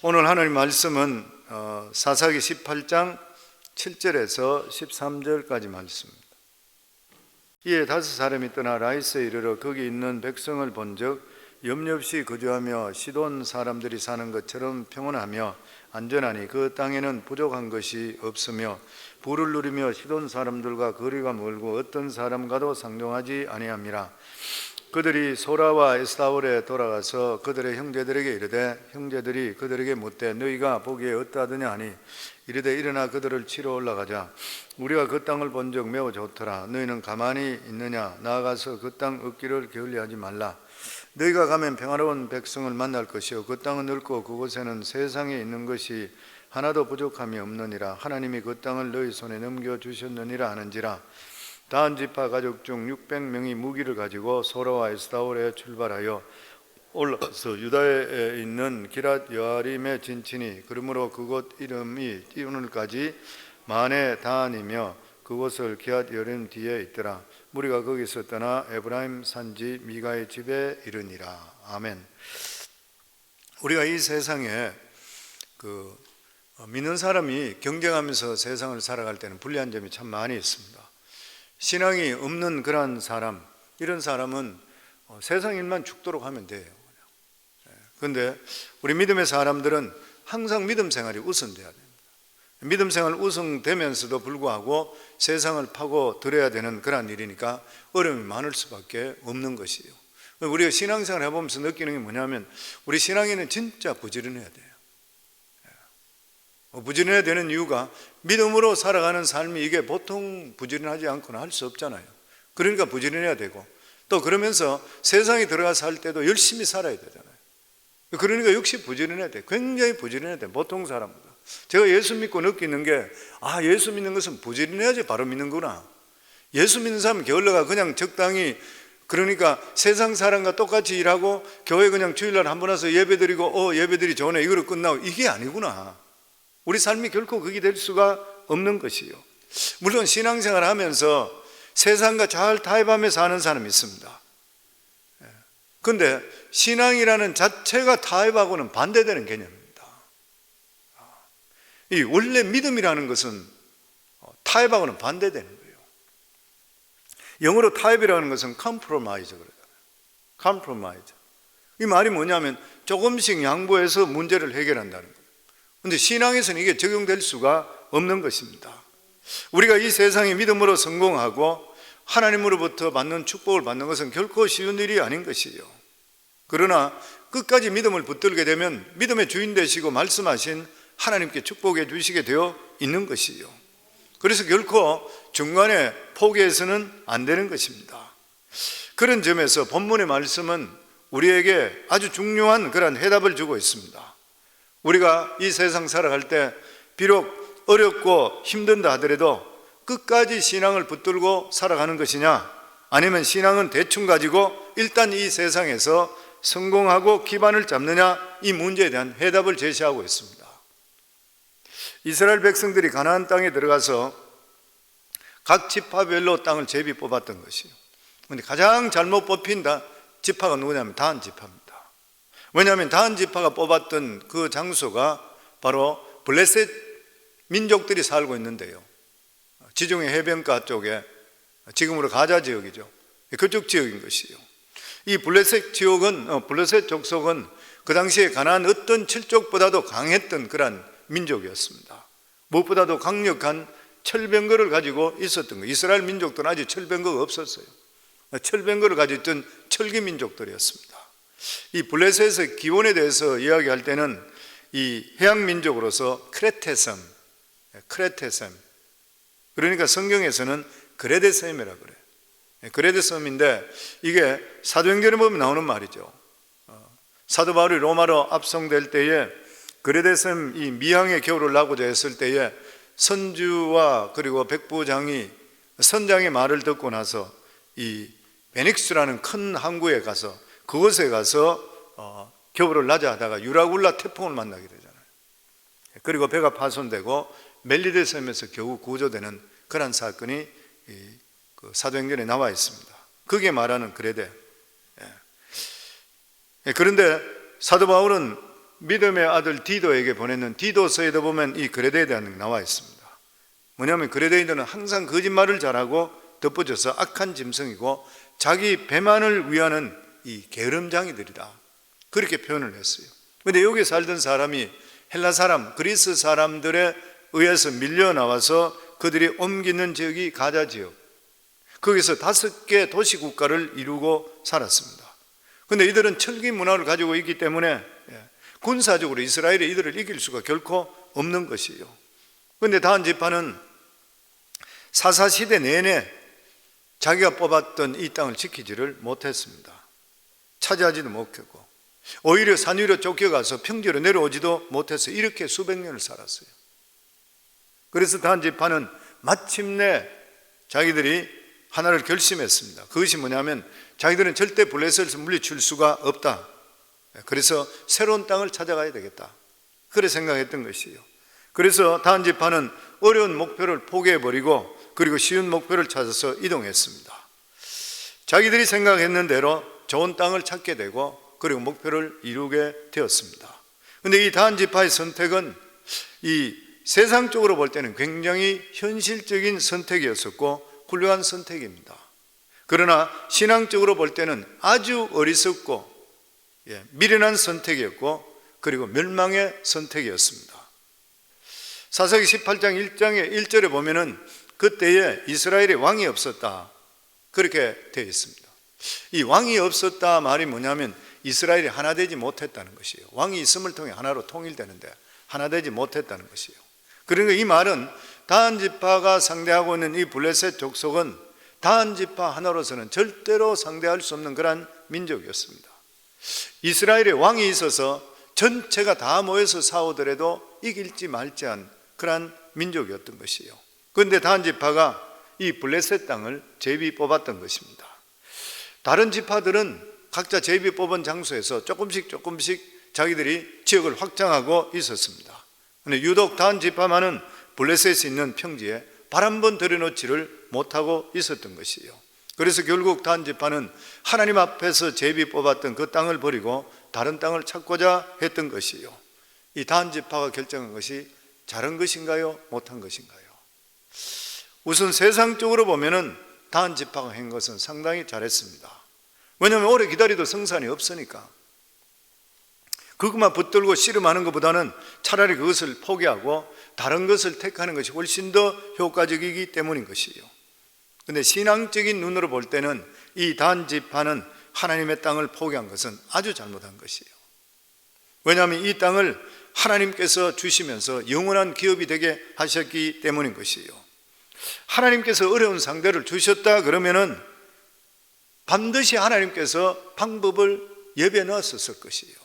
오늘 하나님 말씀은 사사기 18장 7절에서 13절까지 말씀입니다. 이에 5사람이 떠나 라이스에 이르러 거기 있는 백성을 본즉 염려 없이 거주하며 시돈 사람들이 사는 것처럼 평온하며 안전하니 그 땅에는 부족한 것이 없으며 부를 누리며 시돈 사람들과 거리가 멀고 어떤 사람과도 상종하지 아니함이라. 그들이 소라와 에스타올에 돌아가서 그들의 형제들에게 이르되 형제들이 그들에게 묻되 너희가 보기에 어떠하더냐 하니 이르되 일어나 그들을 치러 올라가자. 우리가 그 땅을 본 적 매우 좋더라. 너희는 가만히 있느냐? 나아가서 그 땅 얻기를 게을리하지 말라. 너희가 가면 평화로운 백성을 만날 것이요 그 땅은 넓고 그곳에는 세상에 있는 것이 하나도 부족함이 없느니라. 하나님이 그 땅을 너희 손에 넘겨주셨느니라 하는지라. 다한 지파 가족 중 600명이 무기를 가지고 소라와 에스타올에 출발하여 올라가서 유다에 있는 기랏 여아림에 진치니 그러므로 그곳 이름이 오늘까지 마네 다한이며 그곳을 기랏 여아림 뒤에 있더라. 무리가 거기서 떠나 에브라임 산지 미가의 집에 이르니라. 아멘. 우리가 이 세상에 믿는 사람이 경쟁하면서 세상을 살아갈 때는 불리한 점이 참 많이 있습니다. 신앙이 없는 그런 사람, 이런 사람은 세상 일만 죽도록 하면 돼요. 그런데 우리 믿음의 사람들은 항상 믿음 생활이 우선돼야 됩니다. 믿음 생활 우선되면서도 불구하고 세상을 파고 들어야 되는 그런 일이니까 어려움이 많을 수밖에 없는 것이에요. 우리가 신앙생활 해보면서 느끼는 게 뭐냐면 우리 신앙인은 진짜 부지런해야 돼요. 부지런해야 되는 이유가 믿음으로 살아가는 삶이 이게 보통 부지런하지 않거나 할 수 없잖아요. 그러니까 부지런해야 되고 또 그러면서 세상에 들어가 살 때도 열심히 살아야 되잖아요. 그러니까 역시 부지런해야 돼. 굉장히 부지런해야 돼. 보통 사람보다. 제가 예수 믿고 느끼는 게 예수 믿는 것은 부지런해야지 바로 믿는구나. 예수 믿는 사람은 게을러가 그냥 적당히 그러니까 세상 사람과 똑같이 일하고 교회 그냥 주일날 한 번 와서 예배드리고 예배드리 좋네 이거로 끝나고 이게 아니구나. 우리 삶이 결코 그게 될 수가 없는 것이요. 물론 신앙생활 하면서 세상과 잘 타협하며 사는 사람이 있습니다. 그런데 신앙이라는 자체가 타협하고는 반대되는 개념입니다. 이 원래 믿음이라는 것은 타협하고는 반대되는 거예요. 영어로 타협이라는 것은 compromise 그러잖아요. compromise. 이 말이 뭐냐면 조금씩 양보해서 문제를 해결한다는 거예요. 그런데 신앙에서는 이게 적용될 수가 없는 것입니다. 우리가 이 세상에 믿음으로 성공하고 하나님으로부터 받는 축복을 받는 것은 결코 쉬운 일이 아닌 것이에요. 그러나 끝까지 믿음을 붙들게 되면 믿음의 주인 되시고 말씀하신 하나님께 축복해 주시게 되어 있는 것이에요. 그래서 결코 중간에 포기해서는 안 되는 것입니다. 그런 점에서 본문의 말씀은 우리에게 아주 중요한 그런 해답을 주고 있습니다. 우리가 이 세상 살아갈 때 비록 어렵고 힘든다 하더라도 끝까지 신앙을 붙들고 살아가는 것이냐 아니면 신앙은 대충 가지고 일단 이 세상에서 성공하고 기반을 잡느냐 이 문제에 대한 해답을 제시하고 있습니다. 이스라엘 백성들이 가나안 땅에 들어가서 각 지파별로 땅을 제비 뽑았던 것이에요. 그런데 가장 잘못 뽑힌 지파가 누구냐면 다한 지파입니다. 왜냐하면 다한 지파가 뽑았던 그 장소가 바로 블레셋 민족들이 살고 있는데요. 지중해 해변가 쪽에 지금으로 가자 지역이죠. 그쪽 지역인 것이에요. 이 블레셋 지역은 블레셋 족속은 그 당시에 가나안 어떤 칠족보다도 강했던 그런 민족이었습니다. 무엇보다도 강력한 철병거를 가지고 있었던 거예요. 이스라엘 민족들은 아직 철병거가 없었어요. 철병거를 가지고 있던 철기 민족들이었습니다. 이 블레셋의 기원에 대해서 이야기할 때는 이 해양 민족으로서 크레테섬 그러니까 성경에서는 그레데섬이라고 그래요. 그레데섬인데 이게 사도행전에 보면 나오는 말이죠. 사도 바울이 로마로 압송될 때에 그레데섬 이 미항의 겨울을 나고자 했을 때에 선주와 그리고 백부장이 선장의 말을 듣고 나서 이 베닉스라는 큰 항구에 가서 그곳에 가서 겨울을 나자 하다가 유라굴라 태풍을 만나게 되잖아요. 그리고 배가 파손되고 멜리데 섬에서 겨우 구조되는 그런 사건이 그 사도행전에 나와 있습니다. 그게 말하는 그레데. 그런데 사도 바울은 믿음의 아들 디도에게 보냈는 디도서에도 보면 이 그레데에 대한 게 나와 있습니다. 뭐냐면 그레데인들은 항상 거짓말을 잘하고 덧붙여서 악한 짐승이고 자기 배만을 위하는 이 게으름장이들이다, 그렇게 표현을 했어요. 그런데 여기 살던 사람이 헬라 사람, 그리스 사람들에 의해서 밀려 나와서 그들이 옮기는 지역이 가자 지역, 거기서 5개 도시국가를 이루고 살았습니다. 그런데 이들은 철기 문화를 가지고 있기 때문에 군사적으로 이스라엘이 이들을 이길 수가 결코 없는 것이에요. 그런데 다한 지파는 사사시대 내내 자기가 뽑았던 이 땅을 지키지를 못했습니다. 차지하지도 못했고 오히려 산 위로 쫓겨가서 평지로 내려오지도 못해서 이렇게 수백 년을 살았어요. 그래서 다한 지파는 마침내 자기들이 하나를 결심했습니다. 그것이 뭐냐면 자기들은 절대 블레셋을 물리칠 수가 없다. 그래서 새로운 땅을 찾아가야 되겠다, 그래 생각했던 것이에요. 그래서 다한 지파는 어려운 목표를 포기해버리고 그리고 쉬운 목표를 찾아서 이동했습니다. 자기들이 생각했는 대로 좋은 땅을 찾게 되고 그리고 목표를 이루게 되었습니다. 그런데 이 다한 지파의 선택은 이 세상적으로 볼 때는 굉장히 현실적인 선택이었었고 훌륭한 선택입니다. 그러나 신앙적으로 볼 때는 아주 어리석고 미련한 선택이었고 그리고 멸망의 선택이었습니다. 사사기 18장 1장의 1절에 보면은 그때에 이스라엘에 왕이 없었다, 그렇게 되어 있습니다. 이 왕이 없었다 말이 뭐냐면 이스라엘이 하나 되지 못했다는 것이에요. 왕이 있음을 통해 하나로 통일되는데 하나 되지 못했다는 것이에요. 그러니까 이 말은 다한 지파가 상대하고 있는 이 블레셋 족속은 다한 지파 하나로서는 절대로 상대할 수 없는 그런 민족이었습니다. 이스라엘에 왕이 있어서 전체가 다 모여서 싸우더라도 이길지 말지한 그런 민족이었던 것이에요. 그런데 다한 지파가 이 블레셋 땅을 제비 뽑았던 것입니다. 다른 지파들은 각자 제비 뽑은 장소에서 조금씩 자기들이 지역을 확장하고 있었습니다. 그런데 유독 다한 지파만은 블레셋에 있는 평지에 발 한 번 들여놓지를 못하고 있었던 것이에요. 그래서 결국 다한 지파는 하나님 앞에서 제비 뽑았던 그 땅을 버리고 다른 땅을 찾고자 했던 것이에요. 이 다한 지파가 결정한 것이 잘한 것인가요? 못한 것인가요? 우선 세상적으로 보면은 다한 지파가 한 것은 상당히 잘했습니다. 왜냐하면 오래 기다려도 성산이 없으니까. 그것만 붙들고 씨름하는 것보다는 차라리 그것을 포기하고 다른 것을 택하는 것이 훨씬 더 효과적이기 때문인 것이에요. 그런데 신앙적인 눈으로 볼 때는 이 다한 지파는 하나님의 땅을 포기한 것은 아주 잘못한 것이에요. 왜냐하면 이 땅을 하나님께서 주시면서 영원한 기업이 되게 하셨기 때문인 것이에요. 하나님께서 어려운 상대를 주셨다 그러면은 반드시 하나님께서 방법을 예비해 놓았었을 것이에요.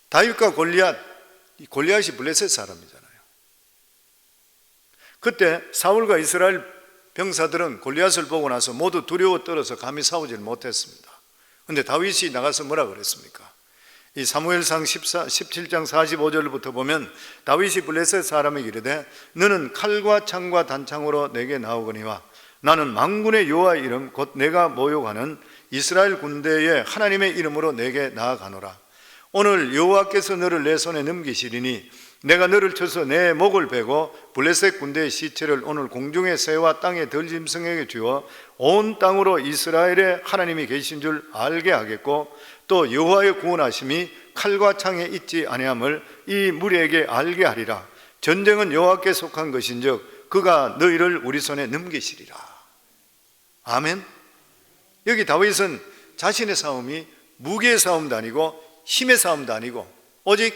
다윗과 골리앗이 블레셋 사람이잖아요. 그때 사울과 이스라엘 병사들은 골리앗을 보고 나서 모두 두려워 떨어서 감히 싸우질 못했습니다. 그런데 다윗이 나가서 뭐라 그랬습니까? 이 사무엘상 17장 45절부터 보면 다윗이 블레셋 사람에게 이르되 너는 칼과 창과 단창으로 내게 나오거니와 나는 만군의 여호와의 이름 곧 내가 모욕하는 이스라엘 군대의 하나님의 이름으로 내게 나아가노라. 오늘 여호와께서 너를 내 손에 넘기시리니 내가 너를 쳐서 내 목을 베고 블레셋 군대의 시체를 오늘 공중의 새와 땅의 들짐승에게 주어 온 땅으로 이스라엘의 하나님이 계신 줄 알게 하겠고 또 여호와의 구원하심이 칼과 창에 있지 아니함을 이 무리에게 알게 하리라. 전쟁은 여호와께 속한 것인즉 그가 너희를 우리 손에 넘기시리라. 아멘. 여기 다윗은 자신의 싸움이 무기의 싸움도 아니고 힘의 싸움도 아니고 오직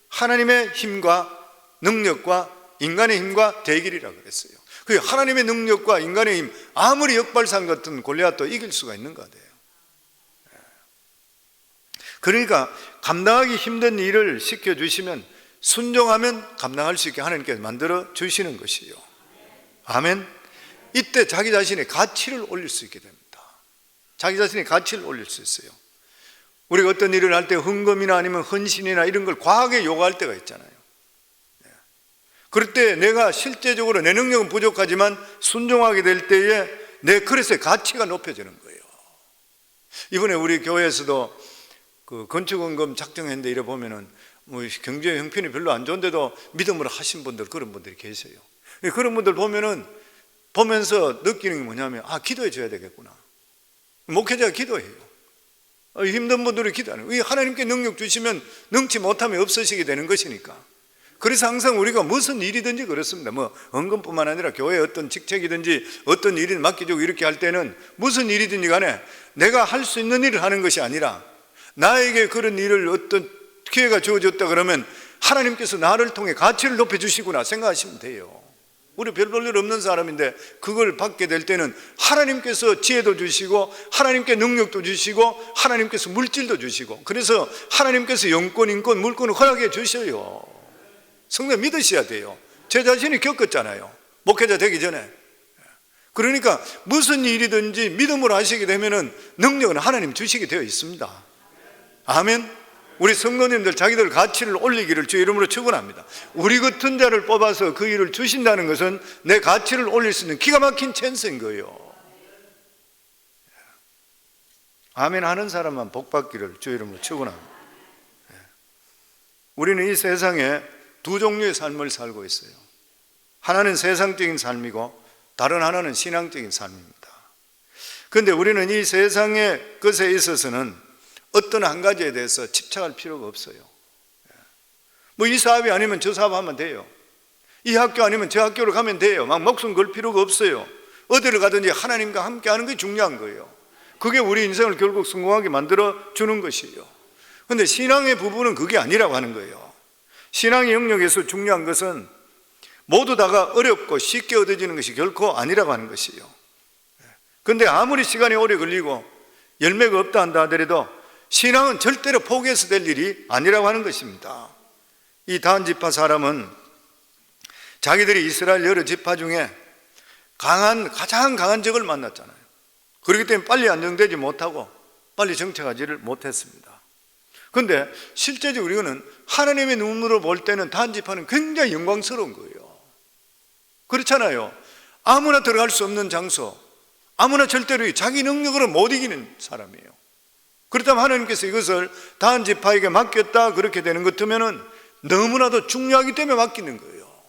하나님의 힘과 능력과 인간의 힘과 대결이라 그랬어요. 그 하나님의 능력과 인간의 힘, 아무리 역발상 같은 골리앗도 이길 수가 있는 것 같아요. 그러니까 감당하기 힘든 일을 시켜주시면 순종하면 감당할 수 있게 하나님께서 만들어 주시는 것이요. 아멘. 이때 자기 자신의 가치를 올릴 수 있게 됩니다. 자기 자신의 가치를 올릴 수 있어요. 우리가 어떤 일을 할 때 헌금이나 아니면 헌신이나 이런 걸 과하게 요구할 때가 있잖아요. 그럴 때 내가 실제적으로 내 능력은 부족하지만 순종하게 될 때에 내 그릇의 가치가 높여지는 거예요. 이번에 우리 교회에서도 그 건축원금 작정했는데 이래 보면은 뭐 경제 형편이 별로 안 좋은데도 믿음으로 하신 분들, 그런 분들이 계세요. 그런 분들 보면은 보면서 느끼는 게 뭐냐면, 아, 기도해 줘야 되겠구나. 목회자가 기도해요. 힘든 분들이 기도하는 거예요. 하나님께 능력 주시면 능치 못하면 없어지게 되는 것이니까. 그래서 항상 우리가 무슨 일이든지 그렇습니다. 뭐 헌금뿐만 아니라 교회 어떤 직책이든지 어떤 일을 맡겨주고 이렇게 할 때는 무슨 일이든지 간에 내가 할 수 있는 일을 하는 것이 아니라, 나에게 그런 일을 어떤 기회가 주어졌다 그러면 하나님께서 나를 통해 가치를 높여주시구나 생각하시면 돼요. 우리 별 볼 일 없는 사람인데 그걸 받게 될 때는 하나님께서 지혜도 주시고 하나님께 능력도 주시고 하나님께서 물질도 주시고, 그래서 하나님께서 영권, 인권, 물권을 허락해 주셔요. 성도 믿으셔야 돼요. 제 자신이 겪었잖아요, 목회자 되기 전에. 그러니까 무슨 일이든지 믿음으로 하시게 되면은 능력은 하나님 주시게 되어 있습니다. 아멘. 우리 성도님들 자기들 가치를 올리기를 주의 이름으로 축원합니다. 우리 같은 자를 뽑아서 그 일을 주신다는 것은 내 가치를 올릴 수 있는 기가 막힌 찬스인 거예요. 아멘 하는 사람만 복 받기를 주의 이름으로 축원합니다. 우리는 이 세상에 두 종류의 삶을 살고 있어요. 하나는 세상적인 삶이고 다른 하나는 신앙적인 삶입니다. 그런데 우리는 이 세상의 것에 있어서는 어떤 한 가지에 대해서 집착할 필요가 없어요. 뭐 이 사업이 아니면 저 사업하면 돼요. 이 학교 아니면 저 학교로 가면 돼요. 막 목숨 걸 필요가 없어요. 어디를 가든지 하나님과 함께 하는 게 중요한 거예요. 그게 우리 인생을 결국 성공하게 만들어 주는 것이에요. 그런데 신앙의 부분은 그게 아니라고 하는 거예요. 신앙의 영역에서 중요한 것은 모두 다가 어렵고 쉽게 얻어지는 것이 결코 아니라고 하는 것이에요. 그런데 아무리 시간이 오래 걸리고 열매가 없다 한다 하더라도 신앙은 절대로 포기해서 될 일이 아니라고 하는 것입니다. 이 다한 지파 사람은 자기들이 이스라엘 여러 지파 중에 가장 강한 적을 만났잖아요. 그렇기 때문에 빨리 안정되지 못하고 빨리 정착하지를 못했습니다. 그런데 실제적으로 우리는 하나님의 눈으로 볼 때는 다한 지파는 굉장히 영광스러운 거예요. 그렇잖아요. 아무나 들어갈 수 없는 장소, 아무나 절대로 자기 능력으로 못 이기는 사람이에요. 그렇다면 하나님께서 이것을 다한 지파에게 맡겼다 그렇게 되는 것 같으면은 너무나도 중요하기 때문에 맡기는 거예요.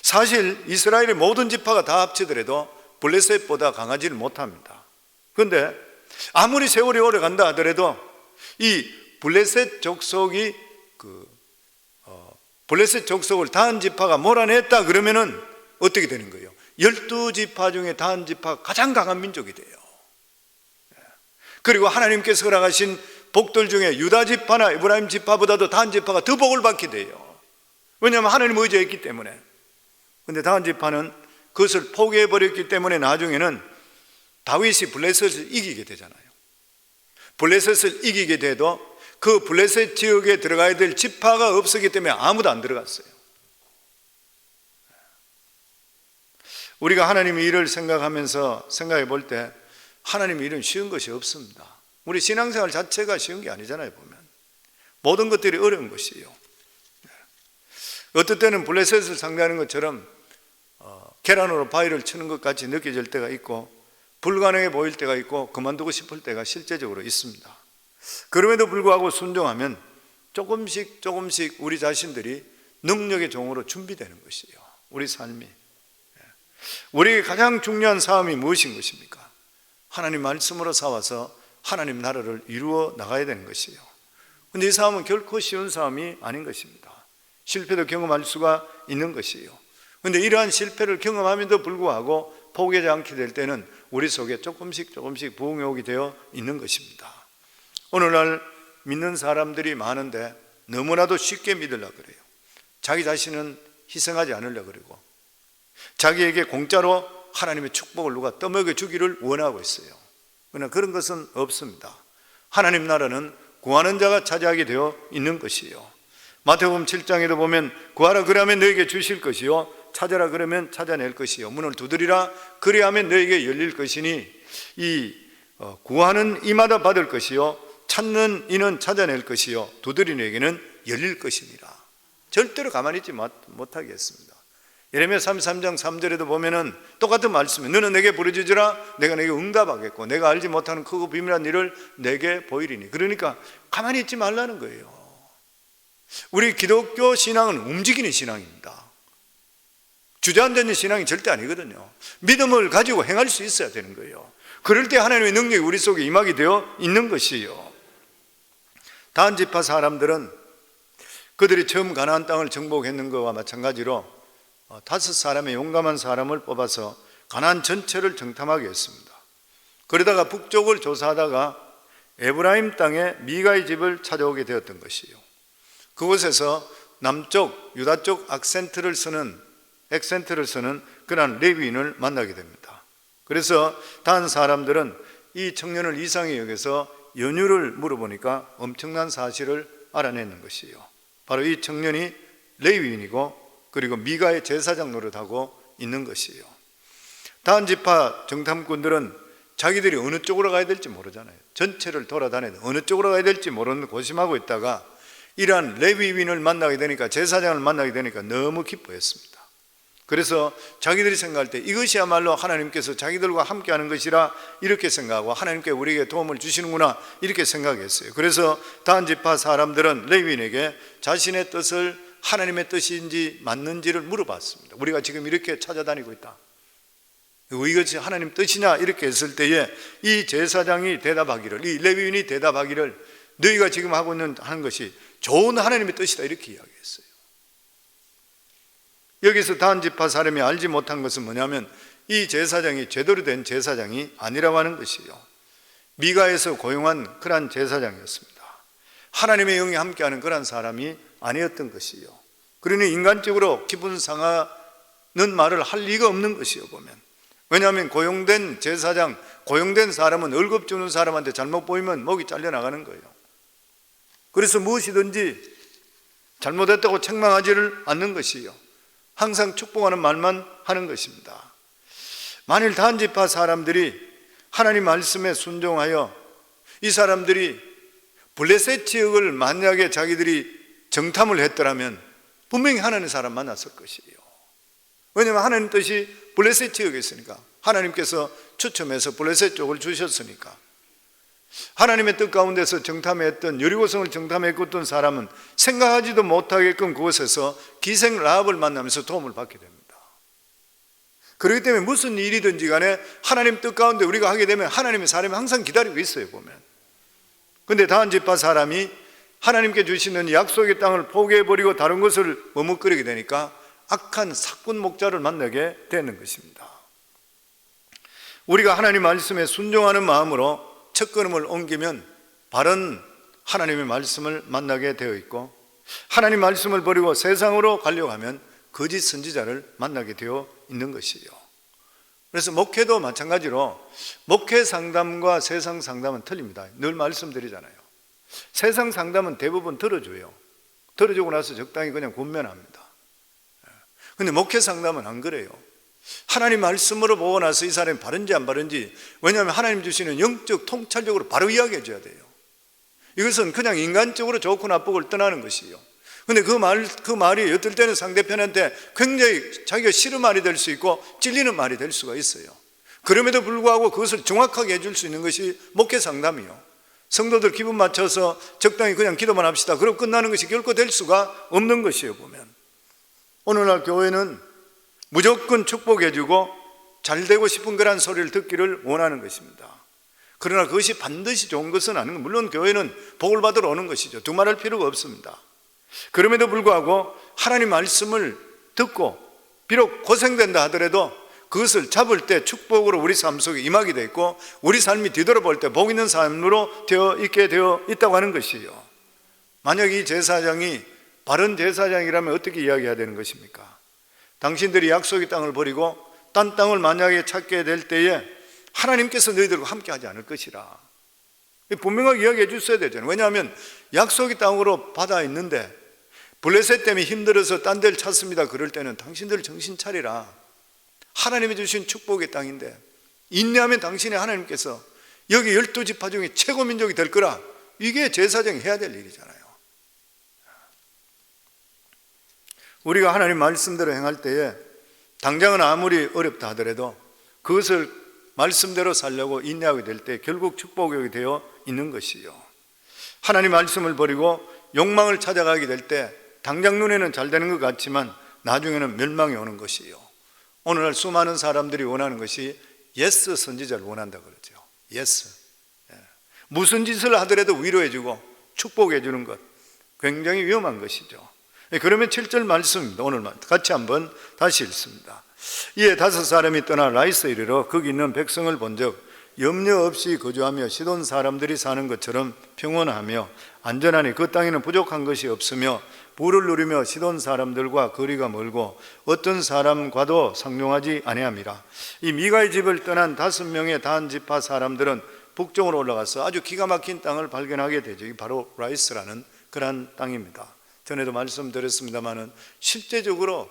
사실 이스라엘의 모든 지파가 다 합치더라도 블레셋보다 강하지는 못합니다. 그런데 아무리 세월이 오래 간다 하더라도 이 블레셋 족속이 블레셋 족속을 다한 지파가 몰아냈다 그러면은 어떻게 되는 거예요? 12지파 중에 다한 지파가 가장 강한 민족이 돼요. 그리고 하나님께서 허락하신 복들 중에 유다 지파나 에브라임 지파보다도 다한 지파가 더 복을 받게 돼요. 왜냐하면 하나님을 의지했기 때문에. 그런데 다한 지파는 그것을 포기해버렸기 때문에 나중에는 다윗이 블레셋을 이기게 되잖아요. 블레셋을 이기게 돼도 그 블레셋 지역에 들어가야 될 지파가 없었기 때문에 아무도 안 들어갔어요. 우리가 하나님의 일을 생각하면서 생각해 볼 때 하나님의 일은 쉬운 것이 없습니다. 우리 신앙생활 자체가 쉬운 게 아니잖아요. 보면 모든 것들이 어려운 것이에요. 어떨 때는 블레셋을 상대하는 것처럼 계란으로 바위를 치는 것 같이 느껴질 때가 있고 불가능해 보일 때가 있고 그만두고 싶을 때가 실제적으로 있습니다. 그럼에도 불구하고 순종하면 조금씩 우리 자신들이 능력의 종으로 준비되는 것이에요. 우리 삶이. 우리에게 가장 중요한 싸움이 무엇인 것입니까? 하나님 말씀으로 싸워서 하나님 나라를 이루어 나가야 되는 것이에요. 그런데 이 싸움은 결코 쉬운 싸움이 아닌 것입니다. 실패도 경험할 수가 있는 것이에요. 그런데 이러한 실패를 경험함에도 불구하고 포기하지 않게 될 때는 우리 속에 조금씩 부흥이 오게 되어 있는 것입니다. 오늘날 믿는 사람들이 많은데 너무나도 쉽게 믿으려고 그래요. 자기 자신은 희생하지 않으려고 그러고 자기에게 공짜로 하나님의 축복을 누가 떠먹여 주기를 원하고 있어요. 그러나 그런 것은 없습니다. 하나님 나라는 구하는 자가 차지하게 되어 있는 것이에요. 마태복음 7장에도 보면 구하라 그러면 너에게 주실 것이요 찾아라 그러면 찾아낼 것이요 문을 두드리라 그리하면 너에게 열릴 것이니 이 구하는 이마다 받을 것이요 찾는 이는 찾아낼 것이요 두드리는 이에게는 열릴 것이니라. 절대로 가만히 있지 못하겠습니다. 예레미야 33장 3절에도 보면은 똑같은 말씀이에요. 너는 내게 부르짖으라 내가 내게 응답하겠고 내가 알지 못하는 크고 비밀한 일을 내게 보이리니. 그러니까 가만히 있지 말라는 거예요. 우리 기독교 신앙은 움직이는 신앙입니다. 주저앉는 신앙이 절대 아니거든요. 믿음을 가지고 행할 수 있어야 되는 거예요. 그럴 때 하나님의 능력이 우리 속에 임하게 되어 있는 것이에요. 다한 지파 사람들은 그들이 처음 가나안 땅을 정복했는 것과 마찬가지로 5사람의 용감한 사람을 뽑아서 가나안 전체를 정탐하게 했습니다. 그러다가 북쪽을 조사하다가 에브라임 땅에 미가의 집을 찾아오게 되었던 것이에요. 그곳에서 남쪽 유다 쪽 액센트를 쓰는 그런 레위인을 만나게 됩니다. 그래서 다른 사람들은 이 청년을 이상히 여겨서 연유를 물어보니까 엄청난 사실을 알아내는 것이에요. 바로 이 청년이 레위인이고 그리고 미가의 제사장 노릇하고 있는 것이에요. 다한 지파 정탐꾼들은 자기들이 어느 쪽으로 가야 될지 모르잖아요. 전체를 돌아다니는 어느 쪽으로 가야 될지 모르는 고심하고 있다가 이러한 레위인을 만나게 되니까, 제사장을 만나게 되니까 너무 기뻐했습니다. 그래서 자기들이 생각할 때 이것이야말로 하나님께서 자기들과 함께하는 것이라 이렇게 생각하고 하나님께 우리에게 도움을 주시는구나 이렇게 생각했어요. 그래서 다한 지파 사람들은 레위인에게 자신의 뜻을 하나님의 뜻인지 맞는지를 물어봤습니다. 우리가 지금 이렇게 찾아다니고 있다, 이것이 하나님 뜻이냐 이렇게 했을 때에 이 제사장이 대답하기를, 이 레위인이 대답하기를 너희가 지금 하는 것이 좋은 하나님의 뜻이다 이렇게 이야기했어요. 여기서 다한 지파 사람이 알지 못한 것은 뭐냐면 이 제사장이 제대로 된 제사장이 아니라고 하는 것이에요. 미가에서 고용한 그러한 제사장이었습니다. 하나님의 영이 함께하는 그러한 사람이 아니었던 것이요. 그러니 인간적으로 기분 상하는 말을 할 리가 없는 것이요 보면. 왜냐하면 고용된 제사장, 고용된 사람은 월급 주는 사람한테 잘못 보이면 목이 잘려나가는 거예요. 그래서 무엇이든지 잘못했다고 책망하지를 않는 것이요, 항상 축복하는 말만 하는 것입니다. 만일 다한 지파 사람들이 하나님 말씀에 순종하여 이 사람들이 블레셋 지역을 만약에 자기들이 정탐을 했더라면 분명히 하나님 사람 만났을 것이에요. 왜냐하면 하나님 뜻이 블레셋 지역에 있으니까, 하나님께서 추첨해서 블레셋 쪽을 주셨으니까. 하나님의 뜻 가운데서 정탐했던, 여리고성을 정탐했던 사람은 생각하지도 못하게끔 그곳에서 기생 라합을 만나면서 도움을 받게 됩니다. 그렇기 때문에 무슨 일이든지 간에 하나님 뜻 가운데 우리가 하게 되면 하나님의 사람이 항상 기다리고 있어요 보면. 근데 다한 지파 사람이 하나님께 주시는 약속의 땅을 포기해버리고 다른 것을 머뭇거리게 되니까 악한 사꾼 목자를 만나게 되는 것입니다. 우리가 하나님 말씀에 순종하는 마음으로 첫걸음을 옮기면 바른 하나님의 말씀을 만나게 되어 있고, 하나님 말씀을 버리고 세상으로 가려고 하면 거짓 선지자를 만나게 되어 있는 것이에요. 그래서 목회도 마찬가지로 목회 상담과 세상 상담은 틀립니다. 늘 말씀드리잖아요. 세상 상담은 대부분 들어줘요. 들어주고 나서 적당히 그냥 권면합니다. 근데 목회 상담은 안 그래요. 하나님 말씀으로 보고 나서 이 사람이 바른지 안 바른지, 왜냐하면 하나님 주시는 영적 통찰력으로 바로 이야기해 줘야 돼요. 이것은 그냥 인간적으로 좋고 나쁘고를 떠나는 것이에요. 근데 그 말이 어떨 때는 상대편한테 굉장히 자기가 싫은 말이 될 수 있고 찔리는 말이 될 수가 있어요. 그럼에도 불구하고 그것을 정확하게 해줄 수 있는 것이 목회 상담이요. 성도들 기분 맞춰서 적당히 그냥 기도만 합시다, 그럼 끝나는 것이 결코 될 수가 없는 것이에요 보면. 오늘날 교회는 무조건 축복해주고 잘 되고 싶은 그런 소리를 듣기를 원하는 것입니다. 그러나 그것이 반드시 좋은 것은 아닌, 물론 교회는 복을 받으러 오는 것이죠. 두말할 필요가 없습니다. 그럼에도 불구하고 하나님 말씀을 듣고 비록 고생된다 하더라도 그것을 잡을 때 축복으로 우리 삶 속에 임하게 되어 있고, 우리 삶이 뒤돌아볼 때 복 있는 삶으로 되어 있게 되어 있다고 하는 것이에요. 만약 이 제사장이 바른 제사장이라면 어떻게 이야기해야 되는 것입니까? 당신들이 약속의 땅을 버리고 딴 땅을 만약에 찾게 될 때에 하나님께서 너희들과 함께 하지 않을 것이라 분명하게 이야기해 주셔야 되잖아요. 왜냐하면 약속의 땅으로 받아 있는데 블레셋 때문에 힘들어서 딴 데를 찾습니다. 그럴 때는 당신들 정신 차리라. 하나님이 주신 축복의 땅인데 인내하면 당신의 하나님께서 여기 12지파 중에 최고 민족이 될 거라. 이게 제사장이 해야 될 일이잖아요. 우리가 하나님 말씀대로 행할 때에 당장은 아무리 어렵다 하더라도 그것을 말씀대로 살려고 인내하게 될 때 결국 축복이 되어 있는 것이요. 하나님 말씀을 버리고 욕망을 찾아가게 될 때 당장 눈에는 잘 되는 것 같지만 나중에는 멸망이 오는 것이요. 오늘날 수많은 사람들이 원하는 것이 예스 선지자를 원한다 그러죠. 예스. 무슨 짓을 하더라도 위로해주고 축복해주는 것, 굉장히 위험한 것이죠. 그러면 7절 말씀입니다. 오늘 같이 한번 다시 읽습니다. 이에 5사람이 떠나 라이스에 이르러 거기 있는 백성을 본즉 염려 없이 거주하며 시돈 사람들이 사는 것처럼 평온하며 안전하니 그 땅에는 부족한 것이 없으며 부를 누리며 시돈 사람들과 거리가 멀고 어떤 사람과도 상종하지 아니함이라. 이 미가의 집을 떠난 5명의 단 지파 사람들은 북쪽으로 올라가서 아주 기가 막힌 땅을 발견하게 되죠. 이 바로 라이스라는 그러한 땅입니다. 전에도 말씀드렸습니다마는 실제적으로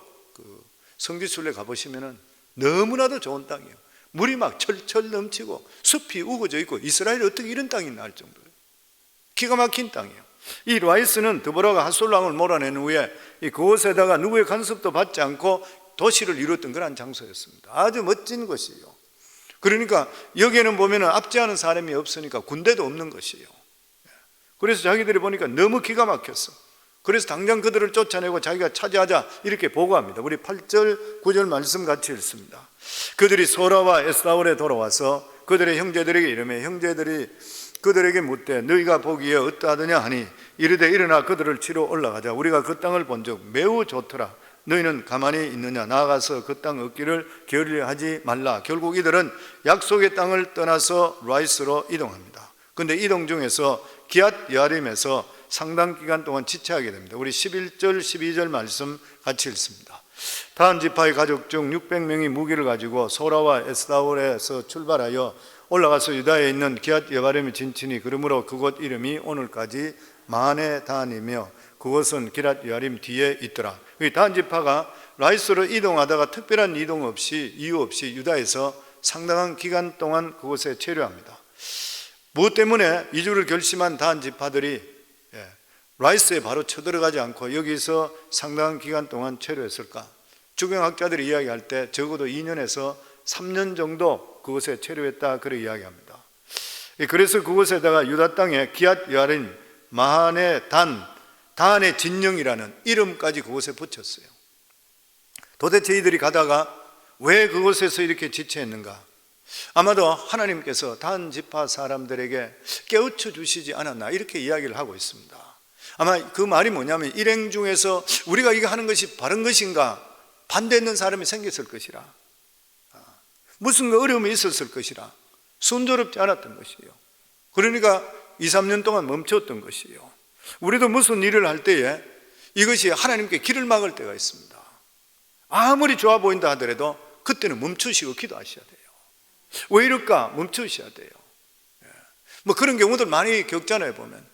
성지순례 가보시면은 너무나도 좋은 땅이에요. 물이 막 철철 넘치고 숲이 우거져 있고 이스라엘이 어떻게 이런 땅이 있나 할 정도예요. 기가 막힌 땅이에요. 이 라이스는 드보라가 핫솔랑을 몰아낸 후에 그곳에다가 누구의 간섭도 받지 않고 도시를 이뤘던 그런 장소였습니다. 아주 멋진 것이에요. 그러니까 여기에는 보면 압제하는 사람이 없으니까 군대도 없는 것이에요. 그래서 자기들이 보니까 너무 기가 막혔어. 그래서 당장 그들을 쫓아내고 자기가 차지하자 이렇게 보고합니다. 우리 8절 9절 말씀 같이 읽습니다. 그들이 소라와 에스다올에 돌아와서 그들의 형제들에게 이르매 형제들이 그들에게 묻되 너희가 보기에 어떠하더냐 하니 이르되 일어나 그들을 치러 올라가자. 우리가 그 땅을 본즉 매우 좋더라. 너희는 가만히 있느냐. 나아가서 그 땅 얻기를 게을리하지 말라. 결국 이들은 약속의 땅을 떠나서 라이스로 이동합니다. 그런데 이동 중에서 기앗 여아림에서 상당 기간 동안 지체하게 됩니다. 우리 11절 12절 말씀 같이 읽습니다. 다한 지파의 가족 중 600명이 무기를 가지고 소라와 에스다올에서 출발하여 올라가서 유다에 있는 기앗 여아림에 진친이 그러므로 그곳 이름이 오늘까지 마하네 단이며 그것은 기앗 여아림 뒤에 있더라. 다한 지파가 라이스로 이동하다가 특별한 이유 없이 유다에서 상당한 기간 동안 그곳에 체류합니다. 무엇 때문에 이주를 결심한 다한 지파들이 라이스에 바로 쳐들어가지 않고 여기서 상당한 기간 동안 체류했을까? 주경학자들이 이야기할 때 적어도 2년에서 3년 정도 그곳에 체류했다 그렇게 이야기합니다. 그래서 그곳에다가 유다 땅에 기앗 여아림 마하네 단의 진영이라는 이름까지 그곳에 붙였어요. 도대체 이들이 가다가 왜 그곳에서 이렇게 지체했는가? 아마도 하나님께서 단 지파 사람들에게 깨우쳐 주시지 않았나 이렇게 이야기를 하고 있습니다. 아마 그 말이 뭐냐면 일행 중에서 우리가 이거 하는 것이 바른 것인가 반대했는 사람이 생겼을 것이라, 무슨 어려움이 있었을 것이라 순조롭지 않았던 것이에요. 그러니까 2, 3년 동안 멈췄던 것이에요. 우리도 무슨 일을 할 때에 이것이 하나님께 길을 막을 때가 있습니다. 아무리 좋아 보인다 하더라도 그때는 멈추시고 기도하셔야 돼요. 왜 이럴까? 멈추셔야 돼요. 뭐 그런 경우들 많이 겪잖아요. 보면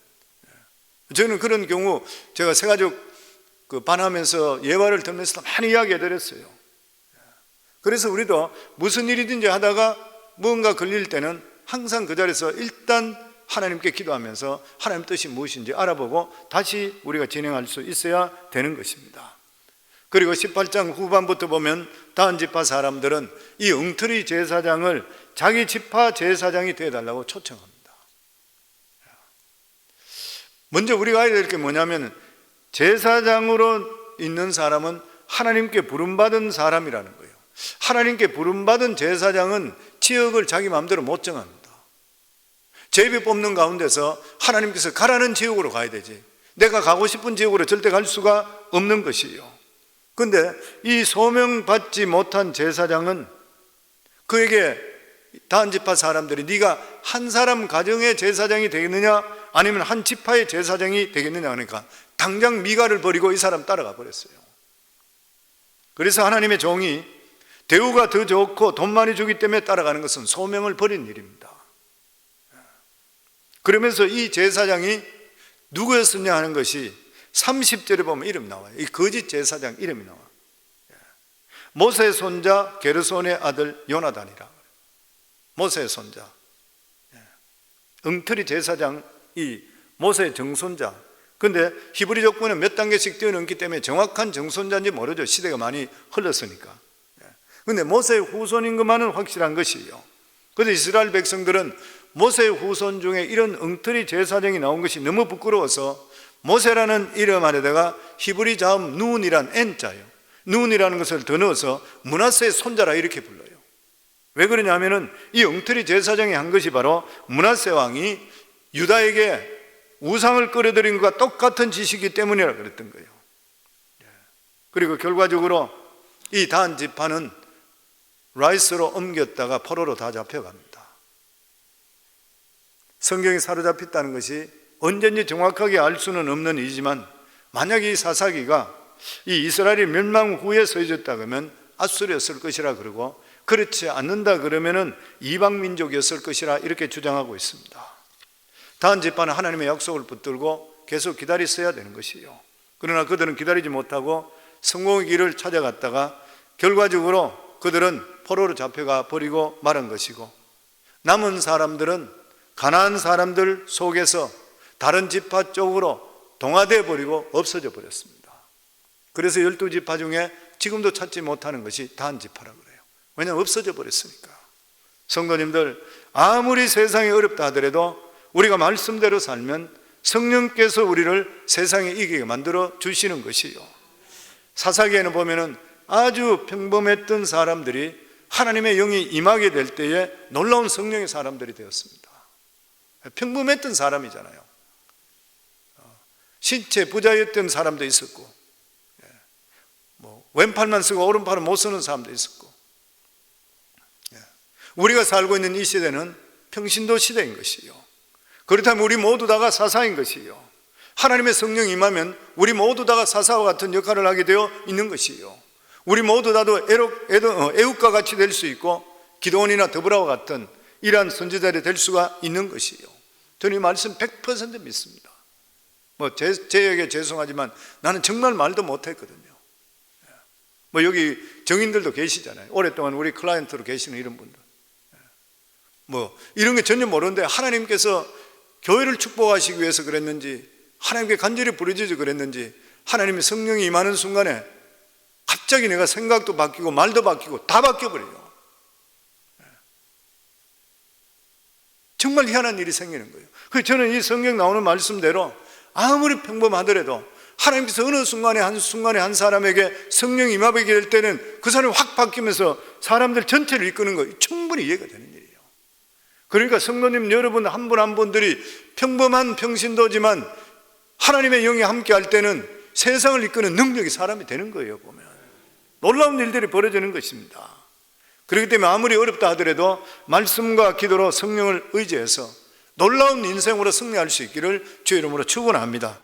저는 그런 경우 제가 새가족 반하면서 예화를 들으면서 많이 이야기해 드렸어요. 그래서 우리도 무슨 일이든지 하다가 뭔가 걸릴 때는 항상 그 자리에서 일단 하나님께 기도하면서 하나님 뜻이 무엇인지 알아보고 다시 우리가 진행할 수 있어야 되는 것입니다. 그리고 18장 후반부터 보면 다한 지파 사람들은 이 엉터리 제사장을 자기 지파 제사장이 되어달라고 초청합니다. 먼저 우리가 알아야 될 게 뭐냐면 제사장으로 있는 사람은 하나님께 부름받은 사람이라는 거예요. 하나님께 부름받은 제사장은 지역을 자기 마음대로 못 정합니다. 제비 뽑는 가운데서 하나님께서 가라는 지역으로 가야 되지 내가 가고 싶은 지역으로 절대 갈 수가 없는 것이에요. 그런데 이 소명받지 못한 제사장은 그에게 다한 지파 사람들이 네가 한 사람 가정의 제사장이 되겠느냐 아니면 한 지파의 제사장이 되겠느냐 하니까 당장 미가를 버리고 이 사람 따라가 버렸어요. 그래서 하나님의 종이 대우가 더 좋고 돈 많이 주기 때문에 따라가는 것은 소명을 버린 일입니다. 그러면서 이 제사장이 누구였느냐 하는 것이 30절에 보면 이름 나와요. 이 거짓 제사장 이름이 나와요. 모세의 손자 게르손의 아들 요나단이라. 모세의 손자, 엉터리 제사장, 이 모세의 정손자. 그런데 히브리 족보는 몇 단계씩 뛰어넘기 때문에 정확한 정손자인지 모르죠. 시대가 많이 흘렀으니까. 근데 모세의 후손인 것만은 확실한 것이에요. 그런데 이스라엘 백성들은 모세의 후손 중에 이런 엉터리 제사장이 나온 것이 너무 부끄러워서 모세라는 이름 안에다가 히브리 자음 눈이란 N자예요. 눈이라는 것을 더 넣어서 므낫세의 손자라 이렇게 불러요. 왜 그러냐면은 이 엉터리 제사장이 한 것이 바로 므낫세 왕이 유다에게 우상을 끌어들인 것과 똑같은 짓이기 때문이라 그랬던 거예요. 그리고 결과적으로 이 단 지파는 라이스로 옮겼다가 포로로 다 잡혀갑니다. 성경이 사로잡혔다는 것이 언제인지 정확하게 알 수는 없는 일이지만 만약에 이 사사기가 이 이스라엘이 멸망 후에 써졌다 그러면 아수르였을 것이라 그러고, 그렇지 않는다 그러면은 이방 민족이었을 것이라 이렇게 주장하고 있습니다. 다한 지파는 하나님의 약속을 붙들고 계속 기다렸어야 되는 것이에요. 그러나 그들은 기다리지 못하고 성공의 길을 찾아갔다가 결과적으로 그들은 포로로 잡혀가 버리고 말한 것이고, 남은 사람들은 가나안 사람들 속에서 다른 지파 쪽으로 동화되어 버리고 없어져 버렸습니다. 그래서 12지파 중에 지금도 찾지 못하는 것이 다한 지파라고 그래요. 왜냐하면 없어져 버렸으니까. 성도님들, 아무리 세상이 어렵다 하더라도 우리가 말씀대로 살면 성령께서 우리를 세상에 이기게 만들어 주시는 것이요. 사사기에는 보면은 아주 평범했던 사람들이 하나님의 영이 임하게 될 때에 놀라운 성령의 사람들이 되었습니다. 평범했던 사람이잖아요. 신체 부자였던 사람도 있었고, 왼팔만 쓰고 오른팔은 못 쓰는 사람도 있었고, 우리가 살고 있는 이 시대는 평신도 시대인 것이요. 그렇다면 우리 모두 다가 사사인 것이요. 하나님의 성령이 임하면 우리 모두 다가 사사와 같은 역할을 하게 되어 있는 것이요. 우리 모두 다도 애국과 같이 될 수 있고 기도원이나 더브라와 같은 이러한 선지자들이 될 수가 있는 것이요. 저는 이 말씀 100% 믿습니다. 제에게 죄송하지만 나는 정말 말도 못했거든요. 여기 정인들도 계시잖아요. 오랫동안 우리 클라이언트로 계시는 이런 분들. 이런 게 전혀 모르는데 하나님께서 교회를 축복하시기 위해서 그랬는지, 하나님께 간절히 부르짖어 그랬는지, 하나님의 성령이 임하는 순간에 갑자기 내가 생각도 바뀌고 말도 바뀌고 다 바뀌어버려요. 정말 희한한 일이 생기는 거예요. 그래서 저는 이 성경 나오는 말씀대로 아무리 평범하더라도 하나님께서 어느 순간에 한 사람에게 성령이 임하게 될 때는 그 사람이 확 바뀌면서 사람들 전체를 이끄는 거 충분히 이해가 되는 일이에요. 그러니까 성도님 여러분 한 분 한 분들이 평범한 평신도지만 하나님의 영이 함께 할 때는 세상을 이끄는 능력이 사람이 되는 거예요. 보면 놀라운 일들이 벌어지는 것입니다. 그렇기 때문에 아무리 어렵다 하더라도 말씀과 기도로 성령을 의지해서 놀라운 인생으로 승리할 수 있기를 주의 이름으로 축원합니다.